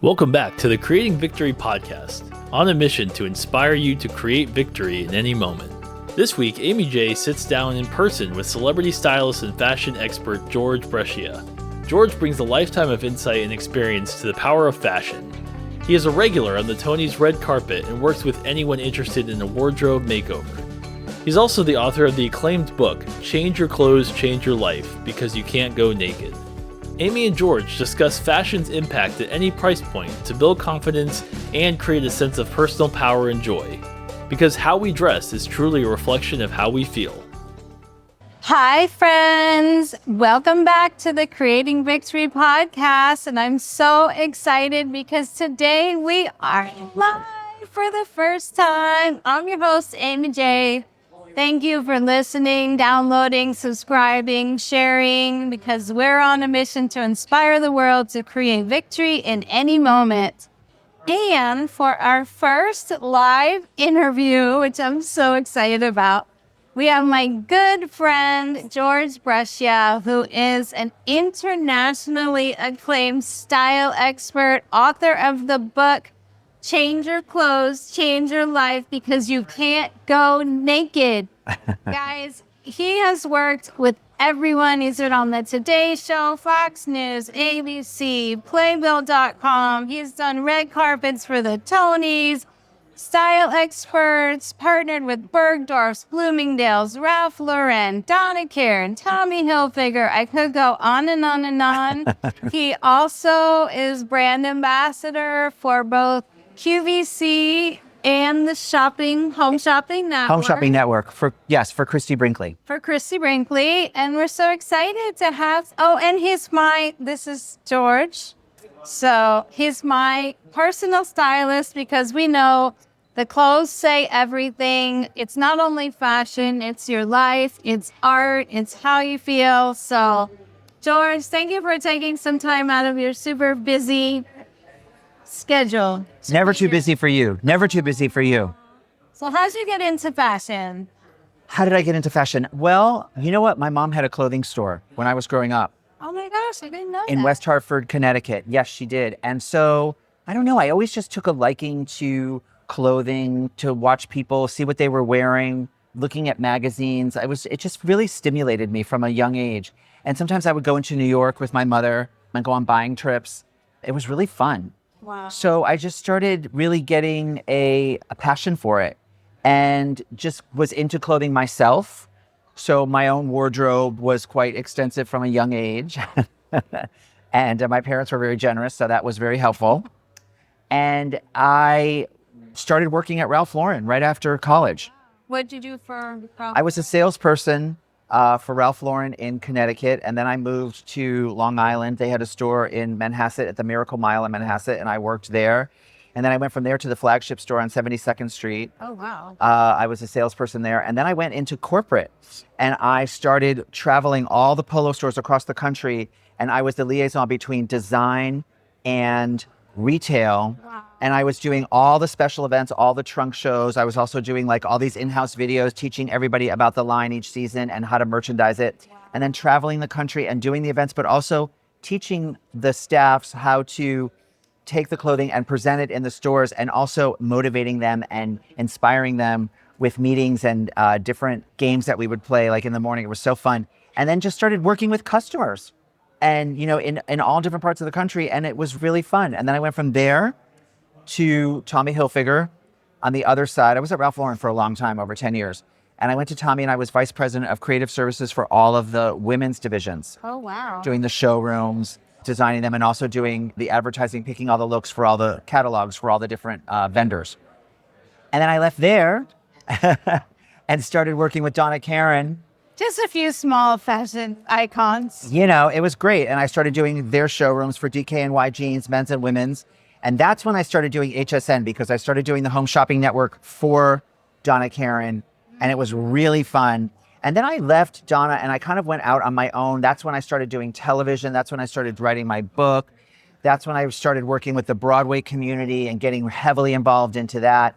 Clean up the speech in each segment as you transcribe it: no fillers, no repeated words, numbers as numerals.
Welcome back to the Creating Victory podcast, on a mission to inspire you to create victory in any moment. This week, Amy J sits down in person with celebrity stylist and fashion expert George Brescia. George brings a lifetime of insight and experience to the power of fashion. He is a regular on the Tony's red carpet and works with anyone interested in a wardrobe makeover. He's also the author of the acclaimed book, Change Your Clothes, Change Your Life, because you can't go naked. Amy and George discuss fashion's impact at any price point to build confidence and create a sense of personal power and joy. Because how we dress is truly a reflection of how we feel. Hi, friends. Welcome back to the Creating Victory podcast. And I'm so excited because today we are live for the first time. I'm your host, Amy J. Thank you for listening, downloading, subscribing, sharing, because we're on a mission to inspire the world to create victory in any moment. And for our first live interview, which I'm so excited about, we have my good friend, George Brescia, who is an internationally acclaimed style expert, author of the book, Change Your Clothes, Change Your Life, because you can't go naked. Guys, he has worked with everyone. He's been on the Today Show, Fox News, ABC, Playbill.com. He's done red carpets for the Tonys, style experts, partnered with Bergdorf's, Bloomingdale's, Ralph Lauren, Donna Karan, Tommy Hilfiger. I could go on and on and on. He also is brand ambassador for both QVC and the Home Shopping Network. For Christy Brinkley. For Christy Brinkley. And we're so excited to have, this is George. So he's my personal stylist because we know the clothes say everything. It's not only fashion, it's your life, it's art, it's how you feel. So George, thank you for taking some time out of your super busy schedule. Never too busy for you. Never too busy for you. So how'd you get into fashion? How did I get into fashion? Well, you know what? My mom had a clothing store when I was growing up. Oh my gosh, I didn't know in that. West Hartford, Connecticut. Yes, she did. And so, I don't know, I always just took a liking to clothing, to watch people, see what they were wearing, looking at magazines. It just really stimulated me from a young age. And sometimes I would go into New York with my mother and go on buying trips. It was really fun. Wow. So I just started really getting a passion for it and just was into clothing myself. So my own wardrobe was quite extensive from a young age. And my parents were very generous, so that was very helpful. And I started working at Ralph Lauren right after college. What did you do for Ralph? I was a salesperson for Ralph Lauren in Connecticut, and then I moved to Long Island. They had a store in Manhasset at the Miracle Mile in Manhasset, and I worked there. And then I went from there to the flagship store on 72nd Street. Oh, wow. I was a salesperson there. And then I went into corporate, and I started traveling all the Polo stores across the country, and I was the liaison between design and retail. Wow. And I was doing all the special events, all the trunk shows. I was also doing like all these in-house videos, teaching everybody about the line each season and how to merchandise it. Wow. And then traveling the country and doing the events, but also teaching the staffs how to take the clothing and present it in the stores, and also motivating them and inspiring them with meetings and different games that we would play like in the morning. It was so fun. And then just started working with customers and, you know, in all different parts of the country. And it was really fun. And then I went from there to Tommy Hilfiger on the other side. I was at Ralph Lauren for a long time, over 10 years. And I went to Tommy, and I was vice president of creative services for all of the women's divisions. Oh, wow. Doing the showrooms, designing them, and also doing the advertising, picking all the looks for all the catalogs for all the different vendors. And then I left there and started working with Donna Karan. Just a few small fashion icons. You know, it was great. And I started doing their showrooms for DKNY jeans, men's and women's. And that's when I started doing HSN, because I started doing the Home Shopping Network for Donna Karan. And it was really fun. And then I left Donna and I kind of went out on my own. That's when I started doing television. That's when I started writing my book. That's when I started working with the Broadway community and getting heavily involved into that.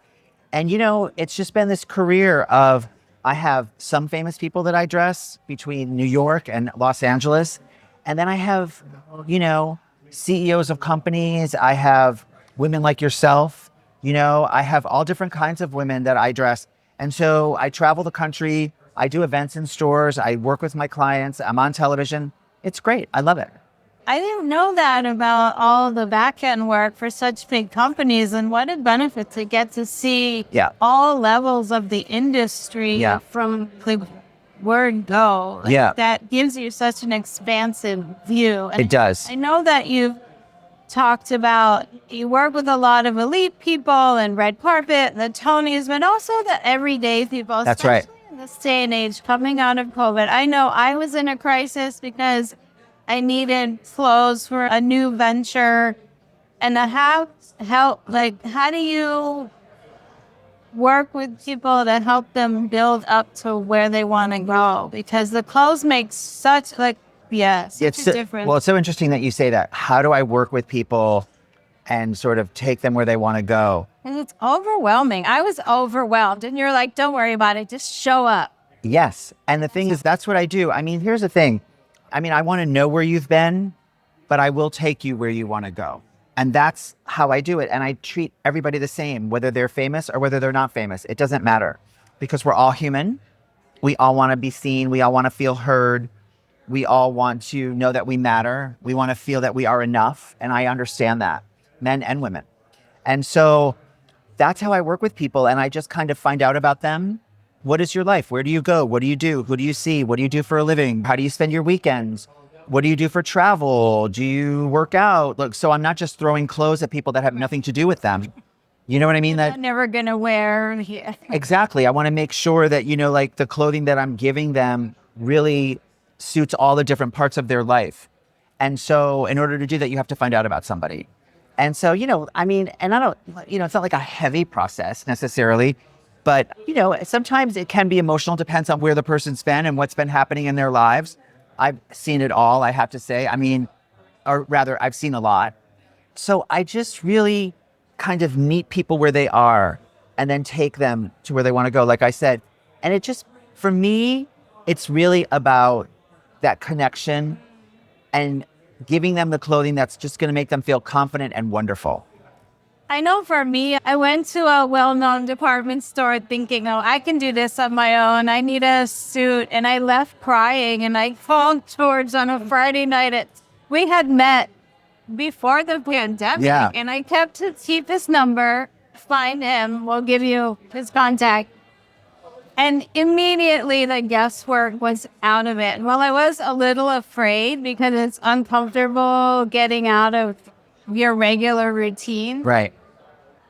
And, you know, it's just been this career of, I have some famous people that I dress between New York and Los Angeles. And then I have, you know, CEOs of companies. I have women like yourself. I have all different kinds of women that I dress. And so I travel the country. I do events in stores. I work with my clients. I'm on television. It's great. I love it. I didn't know that about all the back end work for such big companies, and what a benefit to get to see all levels of the industry from the word go. That gives you such an expansive view. And it does. I know that you've talked about, you work with a lot of elite people and red carpet, the Tonys, but also the everyday people. That's right. In this day and age, coming out of COVID. I know I was in a crisis because I needed clothes for a new venture, and I have help. Like, how do you work with people to help them build up to where they want to go? Because the clothes make such a difference. Well, it's so interesting that you say that. How do I work with people and sort of take them where they want to go? And it's overwhelming. I was overwhelmed, and you're like, don't worry about it. Just show up. Yes. And the thing is, that's what I do. I mean, here's the thing. I mean, I want to know where you've been, but I will take you where you want to go. And that's how I do it. And I treat everybody the same, whether they're famous or whether they're not famous. It doesn't matter, because we're all human. We all want to be seen. We all want to feel heard. We all want to know that we matter. We want to feel that we are enough. And I understand that, men and women. And so that's how I work with people. And I just kind of find out about them. What is your life? Where do you go? What do you do? Who do you see? What do you do for a living? How do you spend your weekends? What do you do for travel? Do you work out? Look, so I'm not just throwing clothes at people that have nothing to do with them. You know what I mean? That I'm never going to wear. Yeah. Exactly. I want to make sure that, like the clothing that I'm giving them really suits all the different parts of their life. And so in order to do that, you have to find out about somebody. And so, I mean, and I don't, it's not like a heavy process necessarily. But, sometimes it can be emotional, depends on where the person's been and what's been happening in their lives. I've seen it all, I have to say. I mean, or rather, I've seen a lot. So I just really kind of meet people where they are and then take them to where they want to go, like I said. And it just, for me, it's really about that connection and giving them the clothing that's just going to make them feel confident and wonderful. I know for me, I went to a well-known department store thinking, I can do this on my own. I need a suit. And I left crying, and I called George on a Friday night. We had met before the pandemic. Yeah. And I kept to keep his number, find him, we'll give you his contact. And immediately the guesswork was out of it. Well, I was a little afraid because it's uncomfortable getting out of your regular routine. Right.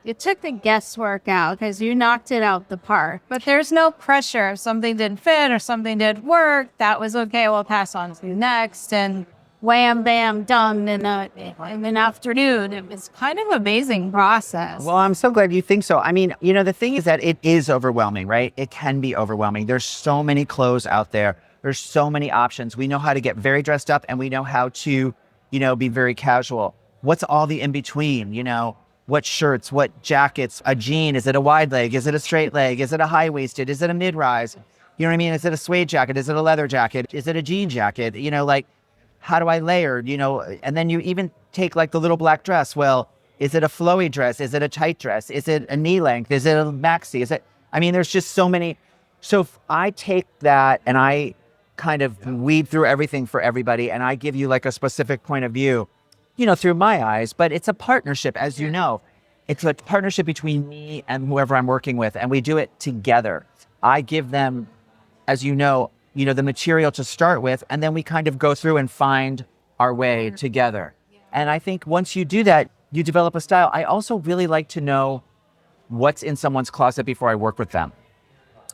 It took the guesswork out because you knocked it out the park. But there's no pressure. If something didn't fit or something didn't work, that was okay. We'll pass on to the next. And wham, bam, done in an afternoon. It was kind of an amazing process. Well, I'm so glad you think so. I mean, the thing is that it is overwhelming, right? It can be overwhelming. There's so many clothes out there. There's so many options. We know how to get very dressed up, and we know how to, be very casual. What's all the in between? What shirts, what jackets, a jean, is it a wide leg? Is it a straight leg? Is it a high-waisted? Is it a mid-rise? You know what I mean? Is it a suede jacket? Is it a leather jacket? Is it a jean jacket? How do I layer? And then you even take like the little black dress. Well, is it a flowy dress? Is it a tight dress? Is it a knee length? Is it a maxi? There's just so many. So if I take that and I kind of weed through everything for everybody, and I give you like a specific point of view, through my eyes, but it's a partnership, as you know. It's a partnership between me and whoever I'm working with, and we do it together. I give them, as the material to start with, and then we kind of go through and find our way together. And I think once you do that, you develop a style. I also really like to know what's in someone's closet before I work with them,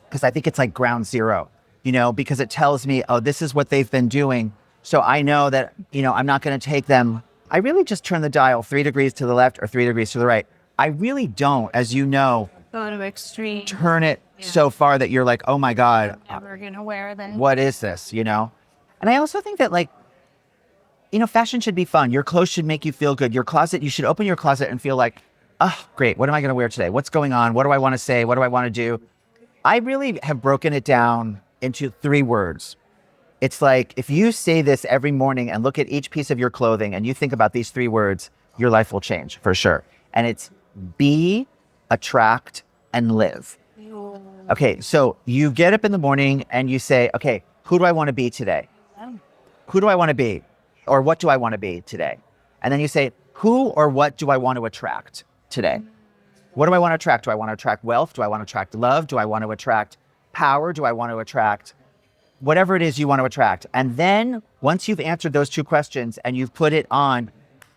because I think it's like ground zero, because it tells me, oh, this is what they've been doing. So I know that, I'm not going to take them. I really just turn the dial 3 degrees to the left or 3 degrees to the right. I really don't, as you know, go to extreme. Turn it so far that you're like, oh my God, I'm never going to wear that. What is this, And I also think that fashion should be fun. Your clothes should make you feel good. Your closet, you should open your closet and feel like, oh, great. What am I going to wear today? What's going on? What do I want to say? What do I want to do? I really have broken it down into 3 words. It's like if you say this every morning and look at each piece of your clothing and you think about these 3 words, your life will change for sure. And it's be, attract, and live. Okay, so you get up in the morning and you say, okay, who do I want to be today? Who do I want to be? Or what do I want to be today? And then you say, who or what do I want to attract today? What do I want to attract? Do I want to attract wealth? Do I want to attract love? Do I want to attract power? Do I want to attract whatever it is you want to attract? And then once you've answered those 2 questions and you've put it on,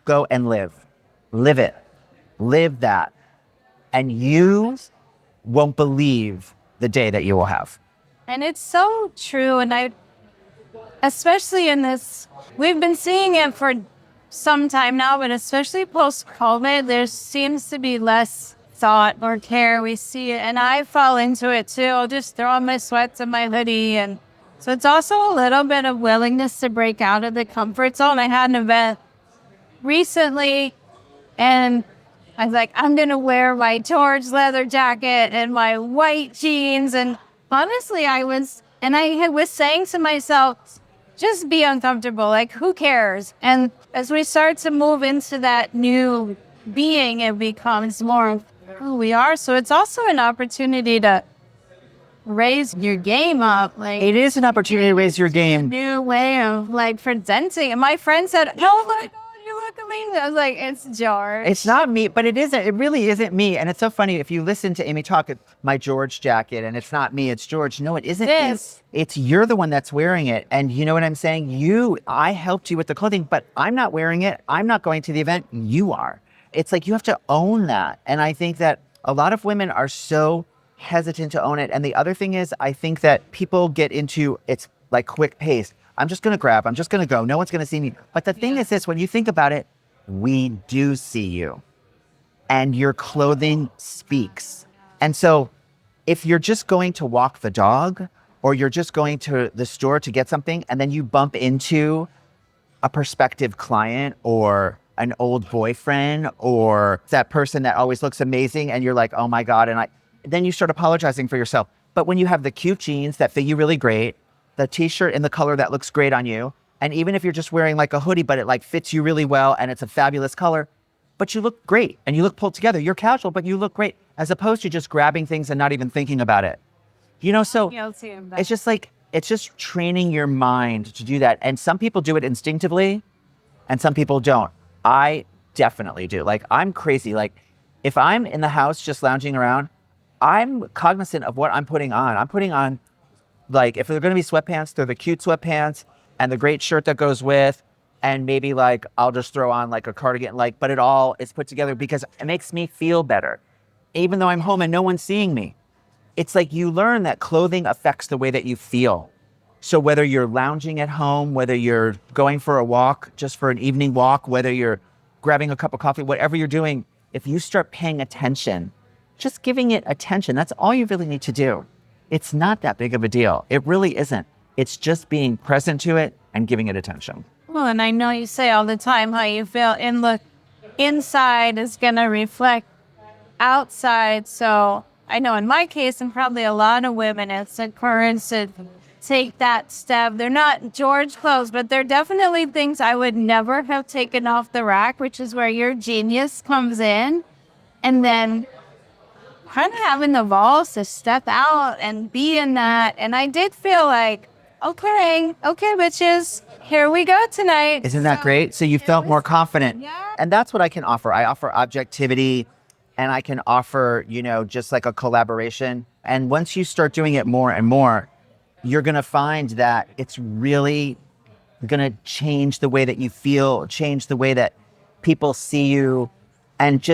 go and live. Live it. Live that. And you won't believe the day that you will have. And it's so true. And especially in this, we've been seeing it for some time now, but especially post-COVID, there seems to be less thought or care. We see it, and I fall into it too. I'll just throw on my sweats and my hoodie. And so it's also a little bit of willingness to break out of the comfort zone. I had an event recently, and I was like, I'm going to wear my George leather jacket and my white jeans. And honestly, I was saying to myself, just be uncomfortable. Like, who cares? And as we start to move into that new being, it becomes more of who we are. So it's also an opportunity to raise your game up. Like, it is an opportunity to raise your game. New way of like presenting. And my friend said, oh my God, you look amazing. I was like, it's George. It's not me, but it isn't. It really isn't me. And it's so funny. If you listen to Amy talk, my George jacket, and it's not me, it's George. No, it isn't. It's you're the one that's wearing it. And you know what I'm saying? I helped you with the clothing, but I'm not wearing it. I'm not going to the event. You are. It's like you have to own that. And I think that a lot of women are so hesitant to own it. And the other thing is, I think that people get into, it's like quick pace. I'm just going to grab, I'm just going to go. No one's going to see me. But the thing is this, when you think about it, we do see you and your clothing speaks. And so if you're just going to walk the dog or you're just going to the store to get something and then you bump into a prospective client or an old boyfriend or that person that always looks amazing and you're like, oh my God. And then you start apologizing for yourself. But when you have the cute jeans that fit you really great, the t-shirt in the color that looks great on you, and even if you're just wearing like a hoodie, but it like fits you really well and it's a fabulous color, but you look great and you look pulled together. You're casual, but you look great, as opposed to just grabbing things and not even thinking about it. You know, so it's just like, it's just training your mind to do that. And some people do it instinctively and some people don't. I definitely do. Like, I'm crazy. Like, if I'm in the house just lounging around, I'm cognizant of what I'm putting on. I'm putting on, like, if they're going to be sweatpants, they're the cute sweatpants and the great shirt that goes with, and maybe like I'll just throw on like a cardigan, like, but it all is put together because it makes me feel better, even though I'm home and no one's seeing me. It's like you learn that clothing affects the way that you feel. So whether you're lounging at home, whether you're going for a walk, just for an evening walk, whether you're grabbing a cup of coffee, whatever you're doing, if you start paying attention, just giving it attention, that's all you really need to do. It's not that big of a deal. It really isn't. It's just being present to it and giving it attention. Well, and I know you say all the time how you feel in the inside is going to reflect outside. So I know in my case, and probably a lot of women, it's encouraged to take that step. They're not George clothes, but they're definitely things I would never have taken off the rack, which is where your genius comes in. And then kind of having the balls to step out and be in that. And I did feel like, okay, bitches, here we go tonight. Isn't that great? So you felt more confident. Yeah. And that's what I can offer. I offer objectivity, and I can offer, just like a collaboration. And once you start doing it more and more, you're going to find that it's really going to change the way that you feel, change the way that people see you. And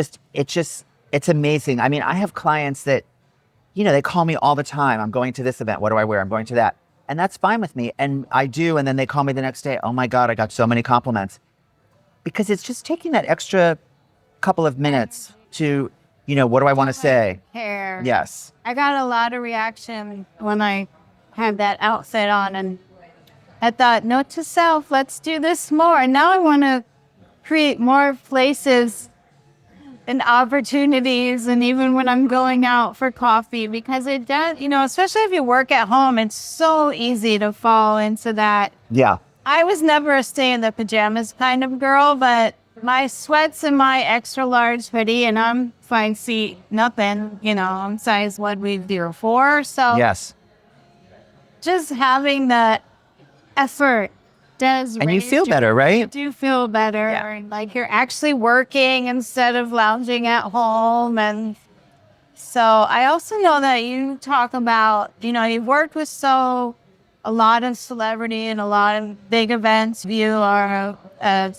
it's amazing. I mean, I have clients that, they call me all the time. I'm going to this event. What do I wear? I'm going to that. And that's fine with me. And I do. And then they call me the next day. Oh my God, I got so many compliments. Because it's just taking that extra couple of minutes to, what do I want to say? Hair. Yes. I got a lot of reaction when I had that outfit on. And I thought, note to self, let's do this more. And now I want to create more places and opportunities, and even when I'm going out for coffee, because it does, especially if you work at home, it's so easy to fall into that. Yeah. I was never a stay in the pajamas kind of girl, but my sweats and my extra large hoodie, and I'm 5', nothing, I'm size 1, 4. Yes. Just having that effort does And you raise feel better, You right? do feel better. Yeah. Like you're actually working instead of lounging at home. And so I also know that you talk about, you've worked with a lot of celebrity and a lot of big events. You are a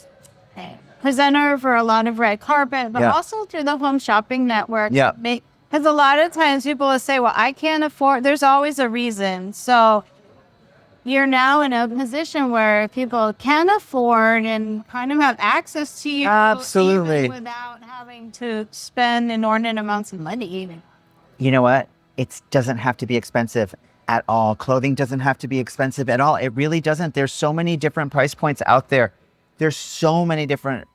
presenter for a lot of red carpet, but also through the Home Shopping Network. Yeah. Because a lot of times people will say, well, I can't afford, there's always a reason. So you're now in a position where people can afford and kind of have access to you. Absolutely. Even without having to spend inordinate amounts of money even. You know what? It doesn't have to be expensive at all. Clothing doesn't have to be expensive at all. It really doesn't. There's so many different price points out there. There's so many different,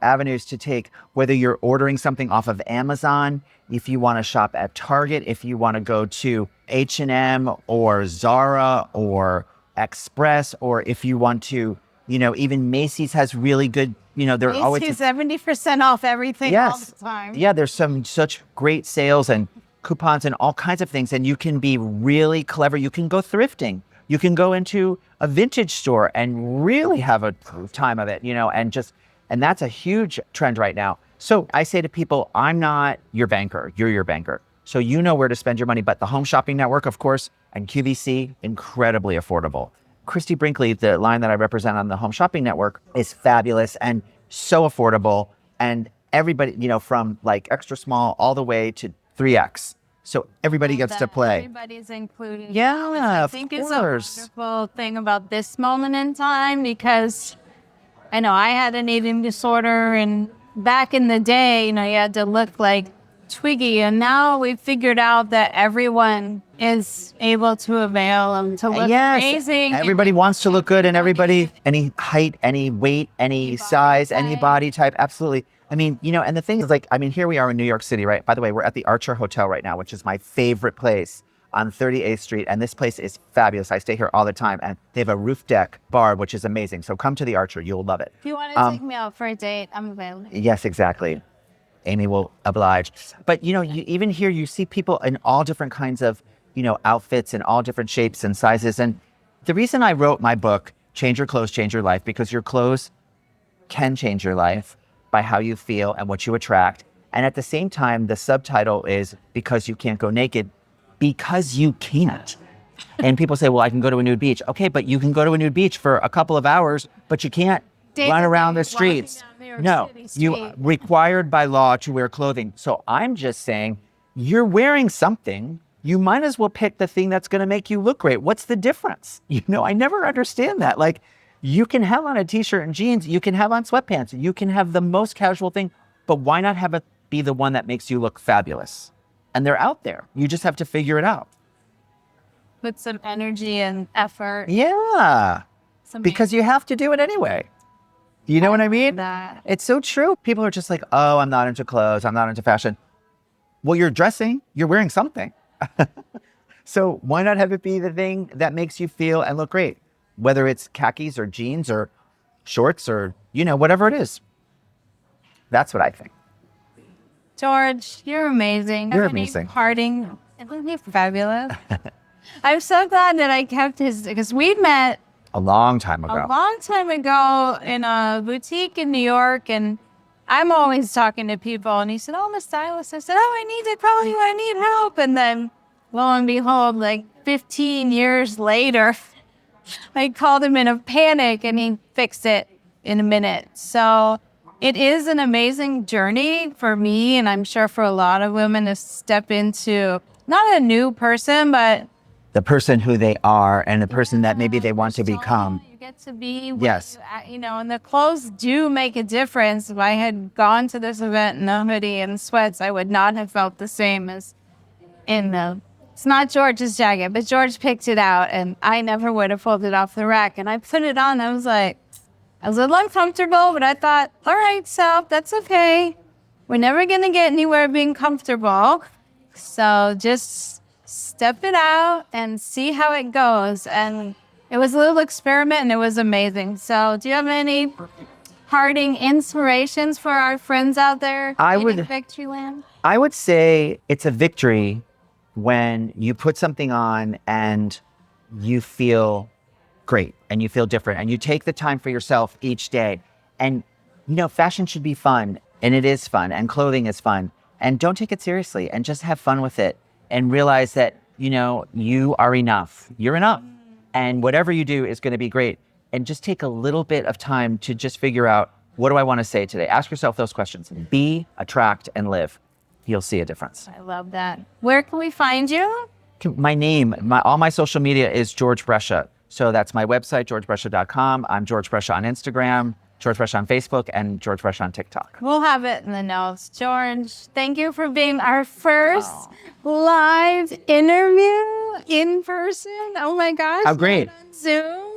avenues to take, whether you're ordering something off of Amazon, if you want to shop at Target, if you want to go to H&M or Zara or Express, or if you want to, even Macy's has really good, they're always 70% off everything all the time. Yeah, there's such great sales and coupons and all kinds of things. And you can be really clever. You can go thrifting. You can go into a vintage store and really have a time of it, and that's a huge trend right now. So I say to people, I'm not your banker, you're your banker. So you know where to spend your money, but the Home Shopping Network, of course, and QVC, incredibly affordable. Christy Brinkley, the line that I represent on the Home Shopping Network, is fabulous and so affordable. And everybody, from like extra small all the way to 3X. So everybody gets to play. Everybody's included. Yeah, I think it's a wonderful thing about this moment in time, because I know I had an eating disorder, and back in the day, you had to look like Twiggy, and now we've figured out that everyone is able to avail them to look amazing. Everybody wants to look good, and everybody, any height, any weight, any size, any body type, absolutely. I mean, and the thing is, here we are in New York City, right? By the way, we're at the Archer Hotel right now, which is my favorite place on 38th Street. And this place is fabulous. I stay here all the time. And they have a roof deck bar, which is amazing. So come to the Archer. You'll love it. If you want to take me out for a date, I'm available. Yes, exactly. Amy will oblige. But, even here, you see people in all different kinds of, outfits and all different shapes and sizes. And the reason I wrote my book, Change Your Clothes, Change Your Life, because your clothes can change your life by how you feel and what you attract. And at the same time, the subtitle is Because You Can't Go Naked, because you can't. And people say, well, I can go to a nude beach. Okay, but you can go to a nude beach for a couple of hours, but you can't run around the streets. No, you required by law to wear clothing. So I'm just saying, you're wearing something. You might as well pick the thing that's going to make you look great. What's the difference? I never understand that. Like, you can have on a t-shirt and jeans, you can have on sweatpants, you can have the most casual thing, but why not have it be the one that makes you look fabulous? And they're out there. You just have to figure it out. Put some energy and effort. Yeah. Because you have to do it anyway. You know what I mean? That. It's so true. People are just like, oh, I'm not into clothes. I'm not into fashion. Well, you're dressing. You're wearing something. So why not have it be the thing that makes you feel and look great? Whether it's khakis or jeans or shorts or, whatever it is. That's what I think. George, you're amazing. You're amazing. Parting. Isn't he fabulous? I'm so glad that I kept because we met a long time ago in a boutique in New York, and I'm always talking to people, and he said, oh, I'm a stylist. I said, I need to call you. I need help. And then lo and behold, 15 years later, I called him in a panic, and he fixed it in a minute. So it is an amazing journey for me, and I'm sure for a lot of women, to step into not a new person, but the person who they are and the person that maybe they want to become. You get to be, yes. And the clothes do make a difference. If I had gone to this event in a hoodie and sweats, I would not have felt the same as in the. It's not George's jacket, but George picked it out, and I never would have pulled it off the rack. And I put it on. I was a little uncomfortable, but I thought, all right, self, that's okay. we're never going to get anywhere being comfortable. So just step it out and see how it goes. And it was a little experiment and it was amazing. So do you have any parting inspirations for our friends out there in Victoryland? I would say it's a victory when you put something on and you feel great and you feel different and you take the time for yourself each day. And, fashion should be fun, and it is fun, and clothing is fun. And don't take it seriously and just have fun with it and realize that, you are enough. You're enough. And whatever you do is going to be great. And just take a little bit of time to just figure out, what do I want to say today? Ask yourself those questions. Be, attract, and live. You'll see a difference. I love that. Where can we find you? My name, all my social media is George Brescia. So that's my website, georgebrescia.com. I'm George Brescia on Instagram, George Brescia on Facebook, and George Brescia on TikTok. We'll have it in the notes. George, thank you for being our first live interview in person. Oh my gosh. How great. On Zoom.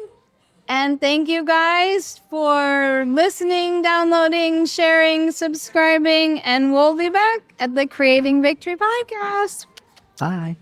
And thank you guys for listening, downloading, sharing, subscribing, and we'll be back at the Creating Victory podcast. Bye.